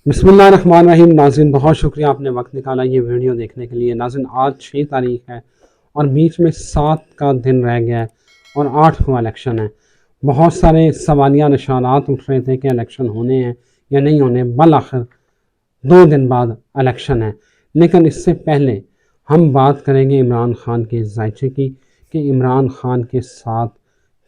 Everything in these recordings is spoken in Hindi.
बिस्मिल्लाहिर्रहमानिर्रहीम। नाज़रीन, बहुत शुक्रिया आपने वक्त निकाला ये वीडियो देखने के लिए। नाज़रीन, आज 6 तारीख है और बीच में 7 का दिन रह गया है और 8 को इलेक्शन है। बहुत सारे सवालिया निशानात उठ रहे थे कि इलेक्शन होने हैं या नहीं होने। बल आखिर 2 दिन बाद इलेक्शन है, लेकिन इससे पहले हम बात करेंगे इमरान खान के जायचे की कि इमरान खान के साथ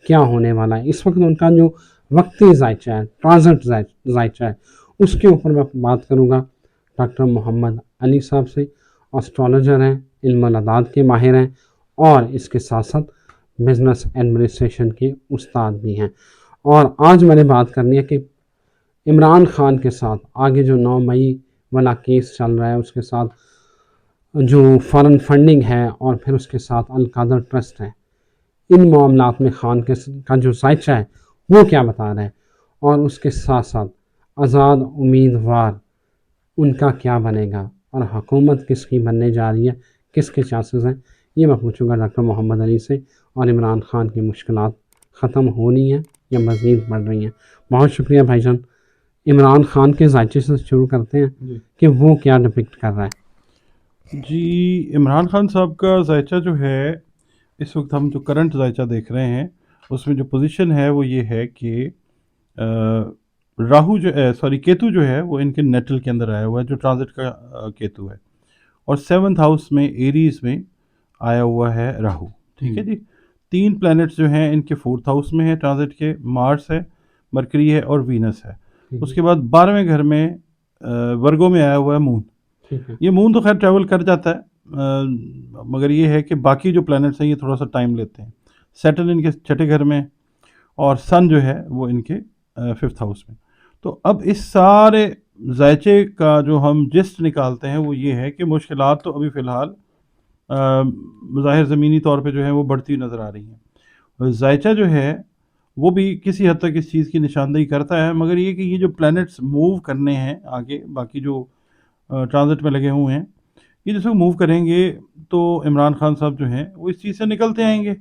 क्या होने वाला है। इस वक्त उनका जो वक्ती जायचा है, ट्रांजिट जायचा है, उसके ऊपर मैं बात करूँगा डॉक्टर मोहम्मद अली साहब से। एस्ट्रोलॉजर हैं, इल्म अदाद के माहिर हैं और इसके साथ साथ बिजनेस एडमिनिस्ट्रेशन के उस्ताद भी हैं। और आज मैंने बात करनी है कि इमरान खान के साथ आगे जो 9 मई वाला केस चल रहा है, उसके साथ जो फॉरेन फंडिंग है और फिर उसके साथ अल कादर ट्रस्ट है, इन मामलात में खान के का जो जायचा है वो क्या बता रहा है और उसके साथ साथ आज़ाद उम्मीदवार उनका क्या बनेगा और हुकूमत किसकी बनने जा रही है, किसके चांसेस हैं, ये मैं पूछूंगा डॉक्टर मोहम्मद अली से। और इमरान खान की मुश्किलात ख़त्म होनी है या मज़ीद बढ़ रही हैं। बहुत शुक्रिया भाईजान। इमरान खान के जायचे से शुरू करते हैं कि वो क्या डिपिक्ट कर रहा है। जी, इमरान खान साहब का जायचा जो है, इस वक्त हम जो करंट जायचा देख रहे हैं उसमें जो पोजीशन है वो ये है कि राहु जो सॉरी केतु जो है वो इनके नेटल के अंदर आया हुआ है, जो ट्रांजिट का केतु है, और 7th हाउस में एरीज में आया हुआ है राहु। ठीक है जी। 3 प्लैनेट्स जो हैं इनके 4th हाउस में है ट्रांजिट के, मार्स है, मरकरी है और वीनस है। उसके बाद 12वें घर में वर्गो में आया हुआ है मून। ये मून तो खैर ट्रैवल कर जाता है, मगर ये है कि बाकी जो प्लैनेट्स हैं ये थोड़ा सा टाइम लेते हैं। सैटर्न इनके 6ठे घर में और सन जो है वो इनके 5th हाउस में। तो अब इस सारे जायचे का जो हम जिस्ट निकालते हैं वो ये है कि मुश्किलात तो अभी फ़िलहाल ज़ाहिर ज़मीनी तौर पे जो है वो बढ़ती नज़र आ रही हैं। जायचा जो है वो भी किसी हद तक इस चीज़ की निशानदेही करता है, मगर ये कि ये जो प्लैनेट्स मूव करने हैं आगे, बाकी जो ट्रांजिट में लगे हुए हैं, ये जैसे मूव करेंगे तो इमरान खान साहब जो हैं वो इस चीज़ से निकलते आएंगे।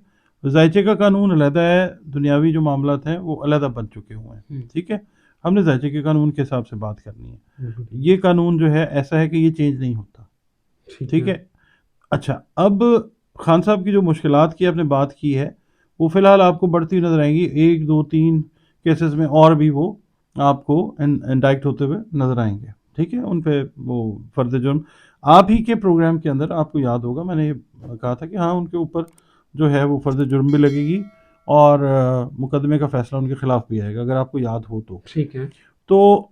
जायचे का कानून अलहदा है, दुनियावी जो मामलात हैं वो अलहदा बन चुके हुए हैं। ठीक है, हमने जायचे के कानून के हिसाब से बात करनी है। ये कानून जो है ऐसा है कि ये चेंज नहीं होता। ठीक है। अच्छा, अब खान साहब की जो मुश्किलात की आपने बात की है वो फ़िलहाल आपको बढ़ती हुई नज़र आएंगी। 1 2 3 केसेस में और भी वो आपको इंडाइक्ट होते हुए नज़र आएंगे। ठीक है, उन पे वो फर्द जुर्म, आप ही के प्रोग्राम के अंदर आपको याद होगा मैंने ये कहा था कि हाँ, उनके ऊपर जो है वो फर्द जुर्म भी लगेगी और मुकदमे का फ़ैसला उनके ख़िलाफ़ भी आएगा, अगर आपको याद हो तो। ठीक है। तो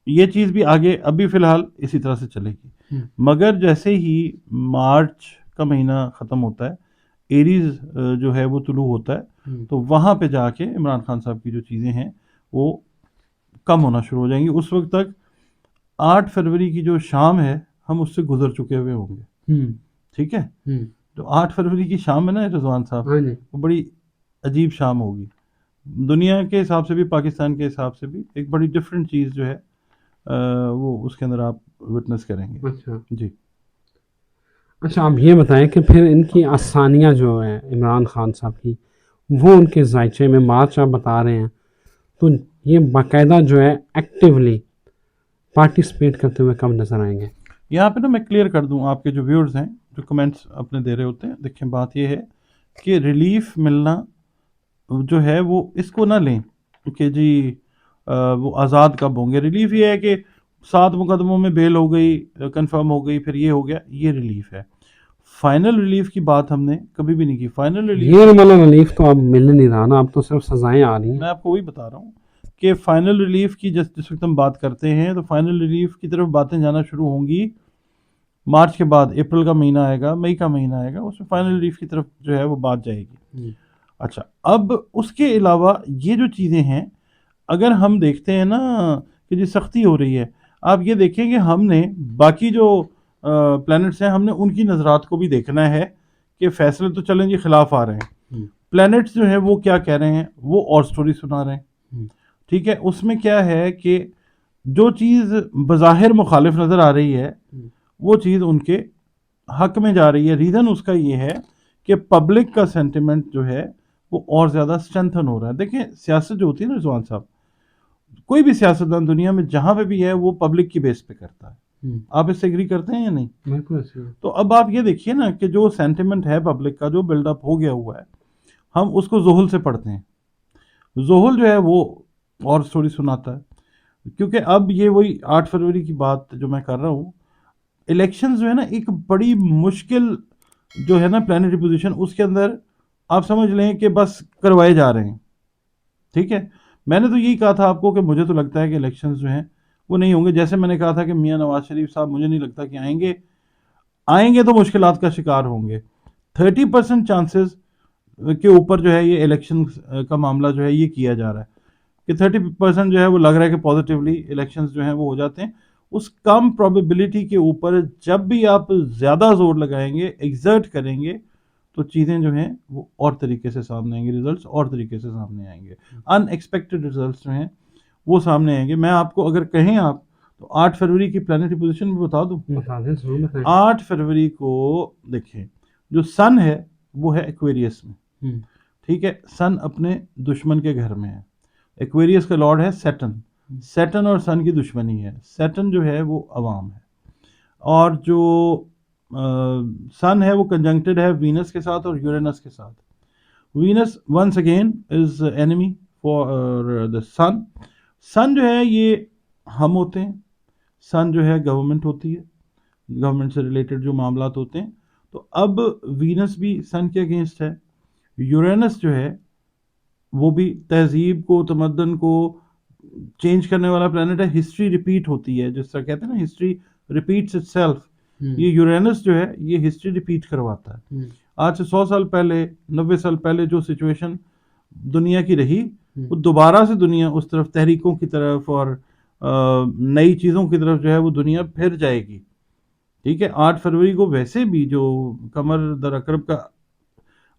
ये चीज़ भी आगे अभी फ़िलहाल इसी तरह से चलेगी। मगर जैसे ही मार्च का महीना ख़त्म होता है, एरीज़ जो है वो तुलू होता है, तो वहाँ पे जाके इमरान खान साहब की जो चीज़ें हैं वो कम होना शुरू हो जाएंगी। उस वक्त तक 8 फरवरी की जो शाम है हम उससे गुजर चुके हुए होंगे। ठीक है। तो 8 फरवरी की शाम है ना रिजवान साहब, वो बड़ी अजीब शाम होगी दुनिया के हिसाब से भी, पाकिस्तान के हिसाब से भी। एक बड़ी डिफरेंट चीज़ जो है वो उसके अंदर आप विटनेस करेंगे। अच्छा जी। अच्छा, आप ये बताएं कि फिर इनकी आसानियाँ जो है इमरान खान साहब की, वो उनके जायचे में मार्च आप बता रहे हैं, तो ये बाकायदा जो है एक्टिवली पार्टिसिपेट करते हुए कब नजर आएंगे। यहाँ पे ना मैं क्लियर कर दूँ, आपके जो व्यूअर्स हैं जो कमेंट्स अपने दे रहे होते हैं, देखें बात ये है कि रिलीफ मिलना जो है वो इसको ना लें कि जी वो आज़ाद कब होंगे। रिलीफ ये है कि 7 मुकदमों में बेल हो गई, कंफर्म हो गई, फिर ये हो गया, ये रिलीफ है। फाइनल रिलीफ की बात हमने कभी भी नहीं की। फाइनल रिलीफ ये मतलब रिलीफ तो अब मिल नहीं रहा ना, अब तो सिर्फ सजाएं आ रही हैं। मैं आपको वही बता रहा हूँ कि फाइनल रिलीफ की जिस वक्त हम बात करते हैं तो फाइनल रिलीफ की तरफ बातें जाना शुरू होंगी मार्च के बाद। अप्रैल का महीना आएगा, मई का महीना आएगा, उसमें फाइनल रिलीफ की तरफ जो है वो बात जाएगी। अच्छा, अब उसके अलावा ये जो चीज़ें हैं, अगर हम देखते हैं ना कि जी सख्ती हो रही है, आप ये देखें कि हमने बाकी जो प्लैनेट्स हैं हमने उनकी नज़रात को भी देखना है कि फैसले तो चलें जी खिलाफ आ रहे हैं, प्लैनेट्स जो है वो क्या कह रहे हैं, वो और स्टोरी सुना रहे हैं। ठीक है, उसमें क्या है कि जो चीज़ बज़ाहिर मुखालिफ नज़र आ रही है वो चीज़ उनके हक में जा रही है। रीज़न उसका ये है कि पब्लिक का सेंटिमेंट जो है वो और ज़्यादा स्ट्रेंथन हो रहा है। देखिए, सियासत जो होती है ना रिजवान साहब, कोई भी सियासतदान दुनिया में जहां पे भी है वो पब्लिक की बेस पे करता है। आप इससे एग्री करते हैं या नहीं? बिल्कुल। तो अब आप ये देखिए ना कि जो सेंटिमेंट है पब्लिक का, जो बिल्डअप हो गया हुआ है, हम उसको जोहल से पढ़ते हैं। जोहल जो है वो और स्टोरी सुनाता है, क्योंकि अब ये वही 8 फरवरी की बात जो मैं कर रहा हूँ, इलेक्शंस जो है ना एक बड़ी मुश्किल जो है ना प्लानिटरी पोजीशन, उसके अंदर आप समझ लें कि बस करवाए जा रहे हैं। ठीक है, मैंने तो यही कहा था आपको कि मुझे तो लगता है कि इलेक्शंस जो हैं वो नहीं होंगे। जैसे मैंने कहा था कि मियां नवाज शरीफ साहब मुझे नहीं लगता कि आएंगे, आएंगे तो मुश्किलात का शिकार होंगे। 30% चांसेस के ऊपर जो है ये इलेक्शन का मामला जो है ये किया जा रहा है कि 30% जो है वो लग रहा है कि पॉजिटिवली इलेक्शंस जो हैं वो हो जाते हैं। उस कम प्रोबेबिलिटी के ऊपर जब भी आप ज़्यादा जोर लगाएंगे, एग्जर्ट करेंगे, तो चीज़ें जो हैं वो और तरीके से सामने आएंगे, रिजल्ट्स और तरीके से सामने आएंगे, अनएक्सपेक्टेड रिजल्ट्स जो हैं वो सामने आएंगे। मैं आपको अगर कहें आप तो 8 फरवरी की प्लानिटरी पोजीशन भी बता दूं। बता दें, जरूर बताएं। 8 फरवरी को देखें, जो सन है वो है एक्वेरियस में। ठीक है, सन अपने दुश्मन के घर में है। एक्वेरियस का लॉर्ड है सैटर्न। सैटर्न और सन की दुश्मनी है। सैटर्न जो है वो अवाम है, और जो सन है वो कंजंक्टेड है वीनस के साथ और यूरेनस के साथ। Venus once again is enemy for the sun. Sun जो है ये हम होते हैं, सन जो है गवर्नमेंट होती है, गवर्नमेंट से रिलेटेड जो मामलात होते हैं। तो अब वीनस भी सन के अगेंस्ट है। यूरेनस जो है वो भी तहजीब को, तमद्दन को चेंज करने वाला प्लेनेट है। हिस्ट्री रिपीट होती है, जिस तरह कहते हैं ना हिस्ट्री रिपीट्स इटसेल्फ, ये यूरेनस जो है ये हिस्ट्री रिपीट करवाता है। आज से 100 साल पहले, 90 साल पहले जो सिचुएशन दुनिया की रही, वो दोबारा से दुनिया उस तरफ तहरीकों की तरफ और नई चीज़ों की तरफ जो है वो दुनिया फिर जाएगी। ठीक है, 8 फरवरी को वैसे भी जो कमर दर अकरब का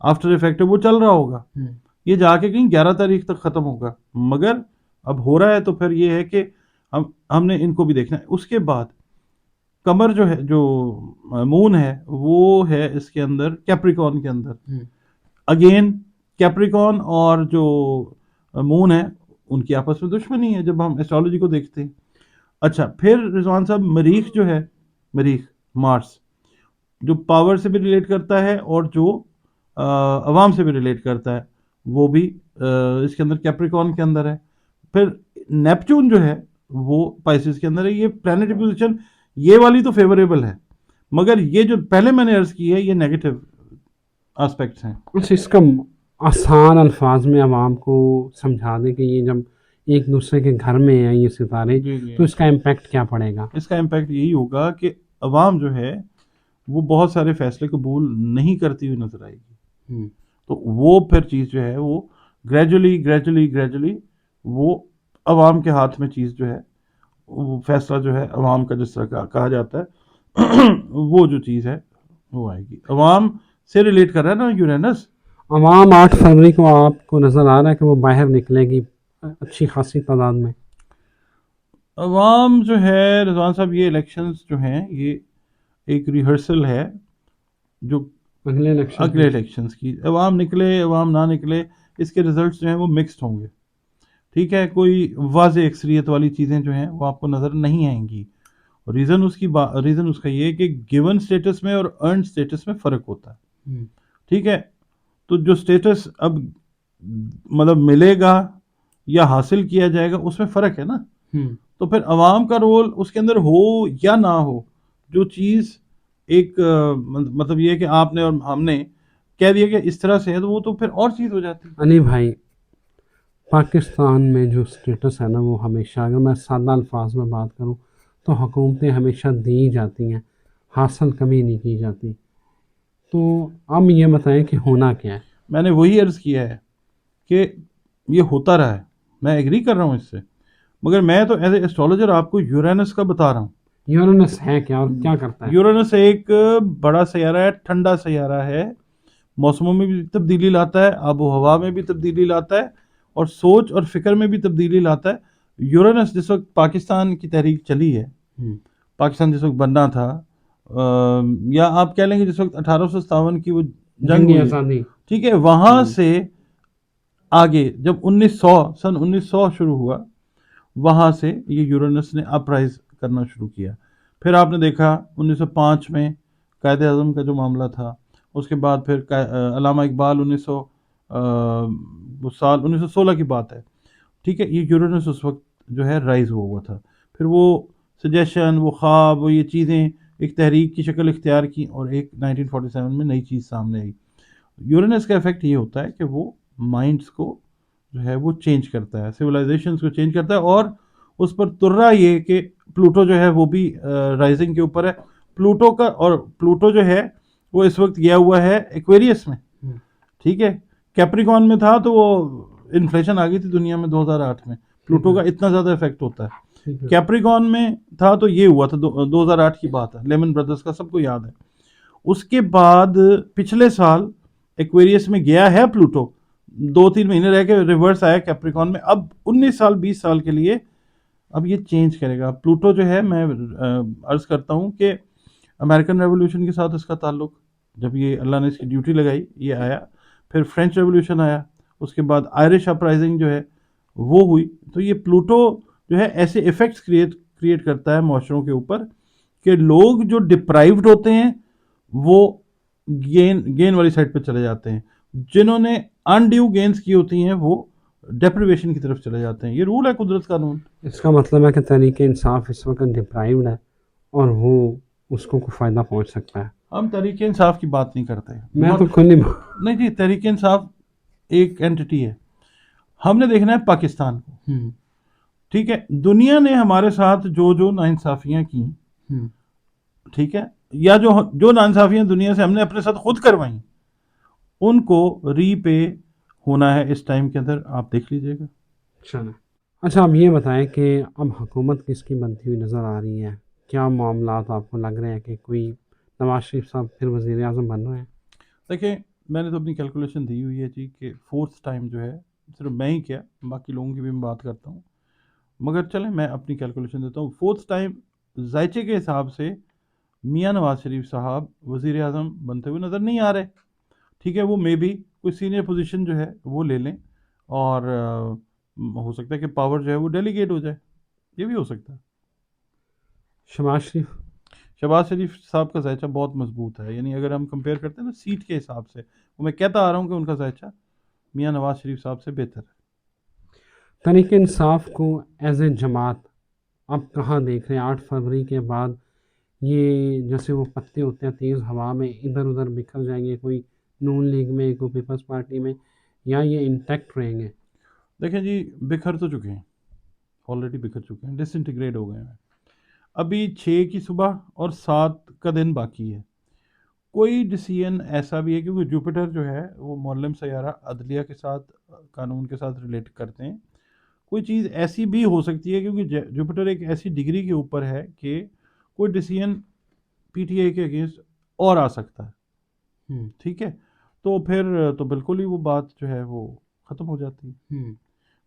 आफ्टर इफेक्ट है वो चल रहा होगा, ये जाके कहीं 11 तारीख तक ख़त्म होगा, मगर अब हो रहा है तो फिर ये है कि हमने इनको भी देखना है। उसके बाद कमर जो है, जो मून है, वो है इसके अंदर कैप्रिकॉर्न के अंदर। अगेन कैप्रिकॉर्न और जो मून है उनकी आपस में दुश्मनी है जब हम एस्ट्रोलॉजी को देखते हैं। अच्छा, फिर रिजवान साहब मरीख जो है, मरीख मार्स जो पावर से भी रिलेट करता है और जो अवाम से भी रिलेट करता है, वो भी इसके अंदर कैप्रिकॉर्न के अंदर है। फिर नेपच्यून जो है वो पाइसेस के अंदर है। ये प्लैनेटरी पोजीशन ये वाली तो फेवरेबल है, मगर ये जो पहले मैंने अर्ज की है ये नेगेटिव एस्पेक्ट्स हैं। अच्छा, इसका आसान अल्फाज में आवाम को समझा दें कि ये जब एक दूसरे के घर में हैं ये सितारे, तो इसका इम्पैक्ट क्या पड़ेगा? इसका इम्पैक्ट यही होगा कि अवाम जो है वो बहुत सारे फैसले कबूल नहीं करती हुई नजर आएगी। तो वो फिर चीज़ जो है वो ग्रेजुअली वो अवाम के हाथ में चीज़ जो है, वो फैसला जो है अवाम का, जिस तरह कहा जाता है वो जो चीज़ है वो आएगी। अवाम से रिलेट कर रहा है ना यूरेनस। अवाम 8 फरवरी को आपको नज़र आ रहा है कि वो बाहर निकलेगी अच्छी खासी तादाद में? अवाम जो है रिजवान साहब, ये इलेक्शंस जो हैं ये एक रिहर्सल है जो अगले इलेक्शंस की। अवाम निकले, अवाम ना निकले, इसके रिजल्ट्स जो हैं वो मिक्स्ड होंगे। ठीक है, कोई वाज़ेह अक्सरियत वाली चीज़ें जो हैं वो आपको नज़र नहीं आएंगी। रीज़न उसका ये है कि गिवन स्टेटस में और अर्न स्टेटस में फ़र्क होता है। ठीक है, तो जो स्टेटस अब मतलब मिलेगा या हासिल किया जाएगा उसमें फ़र्क है ना। तो फिर अवाम का रोल उसके अंदर हो या ना हो, जो चीज़ एक मतलब ये है कि आपने और हमने कह दिया कि इस तरह से है, तो वो तो फिर और चीज़ हो जाती है। अली भाई, पाकिस्तान में जो स्टेटस है ना वो हमेशा, अगर मैं सादा अल्फाज में बात करूं, तो हुकूमतें हमेशा दी जाती हैं, हासिल कभी नहीं की जाती। तो अब ये बताएं कि होना क्या है? मैंने वही अर्ज़ किया है कि ये होता रहा है, मैं एग्री कर रहा हूँ इससे, मगर मैं तो एज ए एस्ट्रोलॉजर आपको यूरेनस का बता रहा हूँ। यूरेनस है क्या और क्या करता है? यूरेनस एक बड़ा सैयारा है, ठंडा सैयारा है, मौसमों में भी तब्दीली लाता है, आबो हवा में भी तब्दीली लाता है, और सोच और फिक्र में भी तब्दीली लाता है। यूरेनस जिस वक्त पाकिस्तान की तहरीक चली है, पाकिस्तान जिस वक्त बनना था, या आप कह लेंगे जिस वक्त 1857 की वो जंग हुई, आज़ादी, ठीक है, वहाँ से आगे जब 1900 सन 1900 शुरू हुआ, वहाँ से ये यूरेनस ने अपराइज करना शुरू किया। फिर आपने देखा 1905 में कायदे आज़म का जो मामला था, उसके बाद फिर अल्लामा इकबाल 1900 वो साल 1916 की बात है, ठीक है। ये यूरेनस उस वक्त जो है राइज हुआ था। फिर वो सजेशन, वो ख्वाब, वो ये चीज़ें एक तहरीक की शक्ल इख्तियार की और एक 1947 में नई चीज़ सामने आई। यूरेनस का इफेक्ट ये होता है कि वो माइंड्स को जो है वो चेंज करता है, सिविलाइजेशंस को चेंज करता है, और उस पर तुर्रा ये कि प्लूटो जो है वो भी राइजिंग के ऊपर है। प्लूटो का, और प्लूटो जो है वो इस वक्त गया हुआ है एक्वेरियस में, ठीक है। कैप्रिकॉन में था तो वो इन्फ्लेशन आ गई थी दुनिया में 2008 में, प्लूटो का इतना ज़्यादा इफेक्ट होता है। कैप्रिकॉन में था तो ये हुआ था 2008 की बात है, लेमन ब्रदर्स का सबको याद है। उसके बाद पिछले साल एक्वेरियस में गया है प्लूटो, 2-3 महीने रह के रिवर्स आया कैप्रिकॉन में, अब 19 साल 20 साल के लिए अब ये चेंज करेगा। प्लूटो जो है, मैं अर्ज करता हूँ कि अमेरिकन रेवोल्यूशन के साथ इसका ताल्लुक, जब ये अल्लाह ने इसकी ड्यूटी लगाई ये आया। फिर फ्रेंच रेवोल्यूशन आया, उसके बाद आयरिश अपराइजिंग जो है वो हुई। तो ये प्लूटो जो है ऐसे इफेक्ट्स क्रिएट करता है माशरों के ऊपर कि लोग जो डिप्राइव्ड होते हैं वो गेन वाली साइड पे चले जाते हैं, जिन्होंने अनड्यू गेन्स की होती हैं वो डेप्रिवेशन की तरफ चले जाते हैं। ये रूल है कुदरत कानून। इसका मतलब है कि तहरीक इंसाफ इस वक्त डिप्राइव्ड है और वो उसको को फ़ायदा पहुंच सकता है। हम तहरीक इंसाफ की बात नहीं करते, मैं तो नॉट, खुद नहीं। नहीं जी, तहरीक इंसाफ एक एंटिटी है। हमने देखना है पाकिस्तान को, ठीक है। दुनिया ने हमारे साथ जो जो नाइंसाफियां की, ठीक है, या जो जो नाइंसाफियां दुनिया से हमने अपने साथ खुद करवाई, उनको रीपे होना है इस टाइम के अंदर, आप देख लीजिएगा। चलो, अच्छा अब ये बताएं कि अब हुकूमत किसकी बनती हुई नज़र आ रही है? क्या मामलात आपको लग रहे हैं कि कोई नवाज शरीफ साहब फिर वज़ीर आज़म बन रहे हैं? देखिए, मैंने तो अपनी कैलकुलेशन दी हुई है जी कि फोर्थ टाइम जो है, सिर्फ मैं ही क्या बाकी लोगों की भी मैं बात करता हूँ, मगर चलें मैं अपनी कैलकुलेशन देता हूँ। फोर्थ टाइम जायचे के हिसाब से मियाँ नवाज शरीफ साहब वज़ीर आज़म बनते हुए नज़र नहीं आ रहे, ठीक है। वो मे बी कोई सीनियर पोजीशन जो है वो ले लें, और हो सकता है कि पावर जो है वो डेलीगेट हो जाए, ये भी हो सकता है। शहबाज शरीफ? शहबाज शरीफ साहब का जायचा बहुत मजबूत है, यानी अगर हम कंपेयर करते हैं ना सीट के हिसाब से, वो मैं कहता आ रहा हूँ कि उनका जायचा मियाँ नवाज शरीफ साहब से बेहतर है। तहरीक इंसाफ को एज ए जमात आप कहाँ देख रहे हैं 8 फरवरी के बाद? ये जैसे वो पत्ते होते हैं तेज़ हवा में इधर उधर बिखर जाएंगे, कोई नून लीग में, कोई पीपल्स पार्टी में, या ये इंटैक्ट रहेंगे? देखें जी, बिखर तो चुके हैं, ऑलरेडी बिखर चुके हैं, डिसइंटीग्रेट हो गए हैं। अभी 6 की सुबह और 7 का दिन बाकी है। कोई डिसीजन ऐसा भी है, क्योंकि जुपिटर जो है वो मोल्लम सैयारा अदलिया के साथ, कानून के साथ रिलेट करते हैं। कोई चीज़ ऐसी भी हो सकती है, क्योंकि जुपिटर एक ऐसी डिग्री के ऊपर है कि कोई डिसीजन पीटीआई के अगेंस्ट और आ सकता है, ठीक है। तो फिर तो बिल्कुल ही वो बात जो है वो ख़त्म हो जाती है।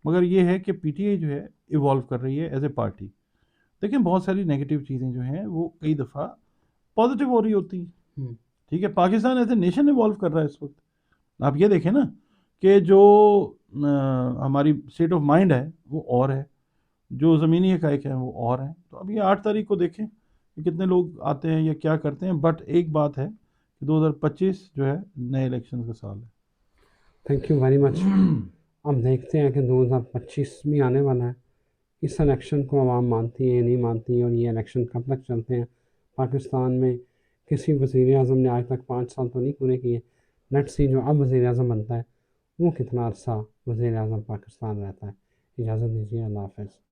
मगर ये है कि पीटीआई जो है इवॉल्व कर रही है एज ए पार्टी। देखिए, बहुत सारी नेगेटिव चीज़ें जो हैं वो कई दफ़ा पॉजिटिव हो रही होती हैं, ठीक है। Pakistan as a nation evolve कर रहा है इस वक्त। आप ये देखें ना कि जो हमारी स्टेट ऑफ माइंड है वो और है, जो ज़मीनी हक़ाइक़ हैं वो और हैं। तो अब ये 8 तारीख को देखें कि कितने लोग आते हैं या क्या करते हैं, बट एक बात है कि 2025 जो है नए इलेक्शन का साल है। Thank you very much. अब देखते हैं कि 2025 भी आने वाला है। इस इलेक्शन को आवाम मानती है नहीं मानती, और ये इलेक्शन कब तक चलते हैं? पाकिस्तान में किसी वज़ीर आज़म ने आज तक 5 साल तो नहीं पूरे किए। लेट्स सी जो अब वज़ीर आज़म बनता है वो कितना अरसा वज़ीर आज़म पाकिस्तान रहता है। इजाज़त दीजिए, अल्लाह हाफ़िज़।